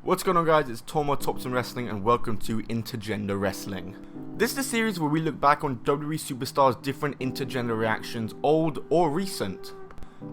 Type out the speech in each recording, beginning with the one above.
What's going on, guys? It's Tomo Wrestling and welcome to Intergender Wrestling. This is a series where we look back on WWE superstars' different intergender reactions, old or recent.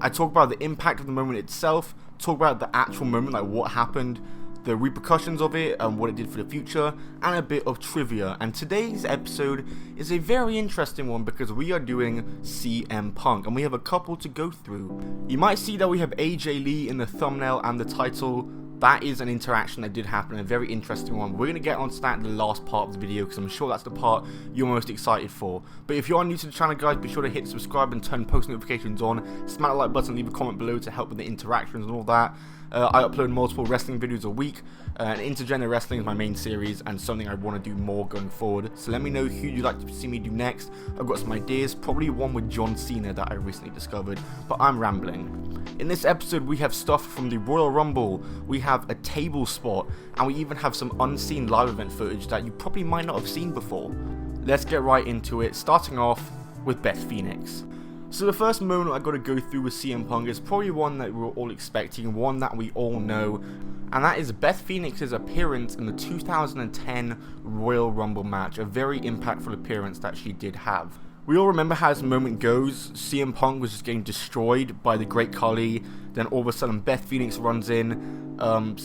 I talk about the impact of the moment itself, talk about the actual moment, like what happened, the repercussions of it and what it did for the future, and a bit of trivia. And today's episode is a very interesting one because we are doing CM Punk and we have a couple to go through. You might see that we have AJ Lee in the thumbnail and the title. That is an interaction that did happen, a very interesting one. We're going to get onto that in the last part of the video because I'm sure that's the part you're most excited for. But if you are new to the channel, guys, be sure to hit subscribe and turn post notifications on. Smack the like button, leave a comment below to help with the interactions and all that. I upload multiple wrestling videos a week, and Intergender Wrestling is my main series and something I want to do more going forward. So let me know who you'd like to see me do next. I've got some ideas, probably one with John Cena that I recently discovered, but I'm rambling. In this episode, we have stuff from the Royal Rumble, we have a table spot, and we even have some unseen live event footage that you probably might not have seen before. Let's get right into it, starting off with Beth Phoenix. So the first moment I got to go through with CM Punk is probably one that we were all expecting, one that we all know, and that is Beth Phoenix's appearance in the 2010 Royal Rumble match, a very impactful appearance that she did have. We all remember how this moment goes. CM Punk was just getting destroyed by the Great Khali, then all of a sudden Beth Phoenix runs in,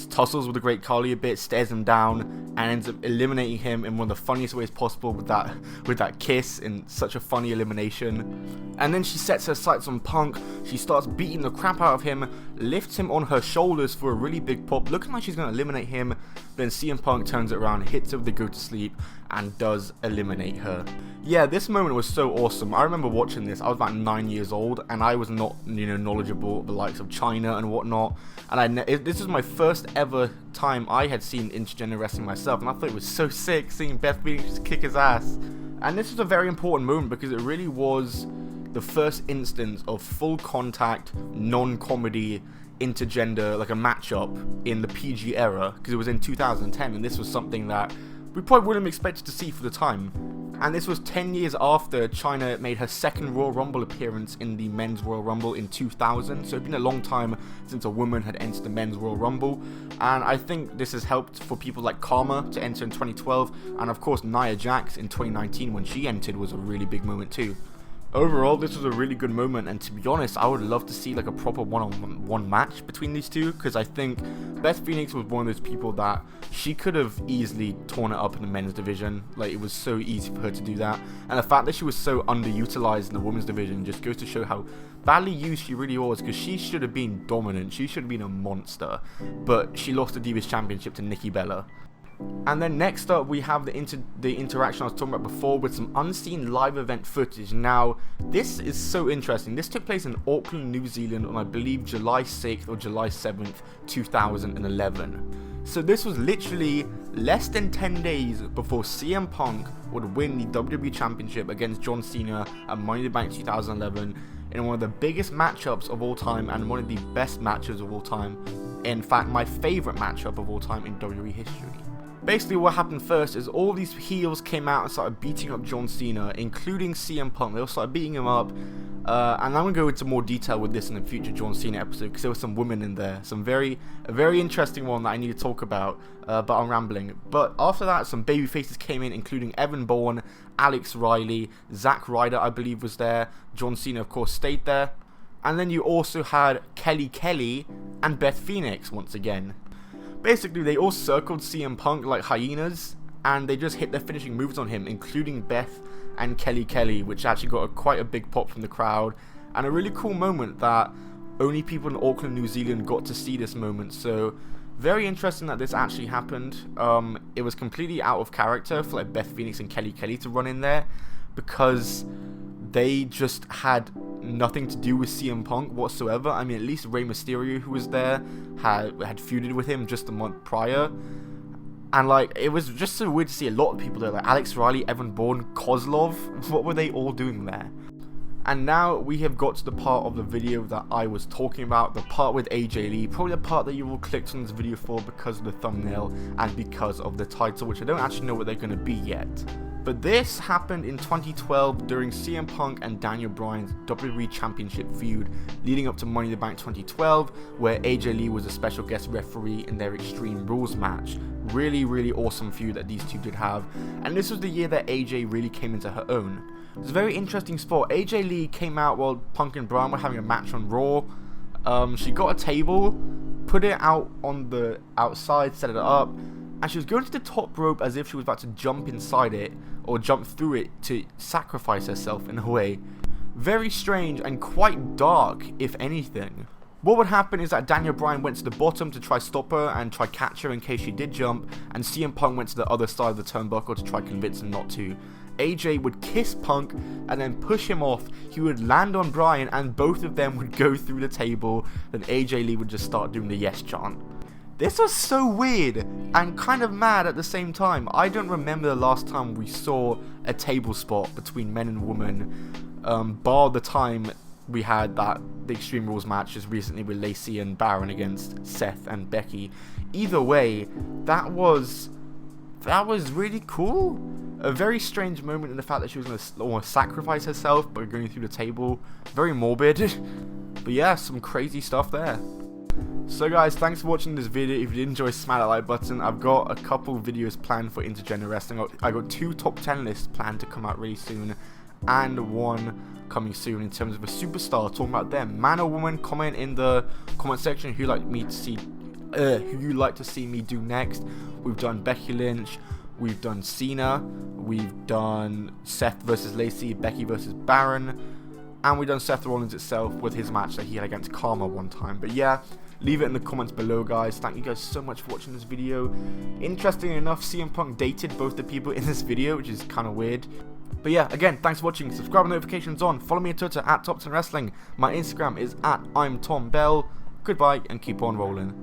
tussles with the Great Khali a bit, stares him down, and ends up eliminating him in one of the funniest ways possible with that kiss in such a funny elimination. And then she sets her sights on Punk, she starts beating the crap out of him, lifts him on her shoulders for a really big pop, looking like she's going to eliminate him. Then CM Punk turns it around, hits her with the go to sleep, and does eliminate her. Yeah, this moment was so awesome. I remember watching this, I was about 9 years old, and I was not, knowledgeable of the likes of China and whatnot, and this is my first ever time I had seen intergender wrestling myself, and I thought it was so sick seeing Beth Phoenix just kick his ass. And this was a very important moment because it really was the first instance of full contact, non-comedy intergender, like a matchup in the PG era, because it was in 2010, and this was something that we probably wouldn't have expected to see for the time. And this was 10 years after China made her second Royal Rumble appearance in the Men's Royal Rumble in 2000, so it's been a long time since a woman had entered the Men's Royal Rumble, and I think this has helped for people like Karma to enter in 2012, and of course Nia Jax in 2019 when she entered was a really big moment too. Overall, this was a really good moment, and to be honest, I would love to see like a proper one-on-one match between these two, because I think Beth Phoenix was one of those people that she could have easily torn it up in the men's division. Like, it was so easy for her to do that, and the fact that she was so underutilized in the women's division just goes to show how badly used she really was, because she should have been dominant, she should have been a monster, but she lost the Divas Championship to Nikki Bella. And then next up we have the interaction I was talking about before with some unseen live event footage. Now this is so interesting. This took place in Auckland, New Zealand on I believe July 6th or July 7th 2011. So this was literally less than 10 days before CM Punk would win the WWE Championship against John Cena at Money in the Bank 2011 in one of the biggest matchups of all time and one of the best matches of all time. In fact, my favorite matchup of all time in WWE history. Basically what happened first is all these heels came out and started beating up John Cena, including CM Punk. They all started beating him up, and I'm going to go into more detail with this in a future John Cena episode because there were some women in there, a very interesting one that I need to talk about, but I'm rambling. But after that, some baby faces came in, including Evan Bourne, Alex Riley, Zack Ryder I believe was there, John Cena of course stayed there, and then you also had Kelly and Beth Phoenix once again. Basically, they all circled CM Punk like hyenas, and they just hit their finishing moves on him, including Beth and Kelly, which actually got quite a big pop from the crowd, and a really cool moment that only people in Auckland, New Zealand got to see this moment, so very interesting that this actually happened. It was completely out of character for like Beth Phoenix and Kelly to run in there, because they just had nothing to do with CM Punk whatsoever. I mean, at least Rey Mysterio, who was there, had feuded with him just a month prior, and like it was just so weird to see a lot of people there, like Alex Riley, Evan Bourne, Kozlov. What were they all doing there? And now we have got to the part of the video that I was talking about, the part with AJ Lee, probably the part that you all clicked on this video for because of the thumbnail and because of the title, which I don't actually know what they're going to be yet. But this happened in 2012 during CM Punk and Daniel Bryan's WWE Championship feud, leading up to Money in the Bank 2012, where AJ Lee was a special guest referee in their Extreme Rules match. Really awesome feud that these two did have, and this was the year that AJ really came into her own. It was a very interesting spot. AJ Lee came out while Punk and Bryan were having a match on Raw. She got a table, put it out on the outside, set it up, and she was going to the top rope as if she was about to jump inside it, or jump through it to sacrifice herself in a way. Very strange and quite dark, if anything. What would happen is that Daniel Bryan went to the bottom to try stop her and try catch her in case she did jump, and CM Punk went to the other side of the turnbuckle to try convince him not to. AJ would kiss Punk and then push him off. He would land on Bryan and both of them would go through the table. Then AJ Lee would just start doing the yes chant. This was so weird and kind of mad at the same time. I don't remember the last time we saw a table spot between men and women, bar the time we had the Extreme Rules matches recently with Lacey and Baron against Seth and Becky. Either way, that was really cool. A very strange moment in the fact that she was going to almost sacrifice herself by going through the table. Very morbid. But yeah, some crazy stuff there. So guys, thanks for watching this video. If you did enjoy, smash that like button. I've got a couple videos planned for Intergender Wrestling. I got 2 top 10 lists planned to come out really soon, and 1 coming soon in terms of a superstar, talking about them. Man or woman, comment in the comment section who you'd like to see me do next. We've done Becky Lynch, we've done Cena, we've done Seth versus Lacey, Becky versus Baron, and we've done Seth Rollins itself with his match that he had against Karma one time. But yeah, leave it in the comments below, guys. Thank you guys so much for watching this video. Interestingly enough, CM Punk dated both the people in this video, which is kind of weird. But yeah, again, thanks for watching. Subscribe and notifications on. Follow me on Twitter at Top 10 Wrestling. My Instagram is at I'm Tom Bell. Goodbye and keep on rolling.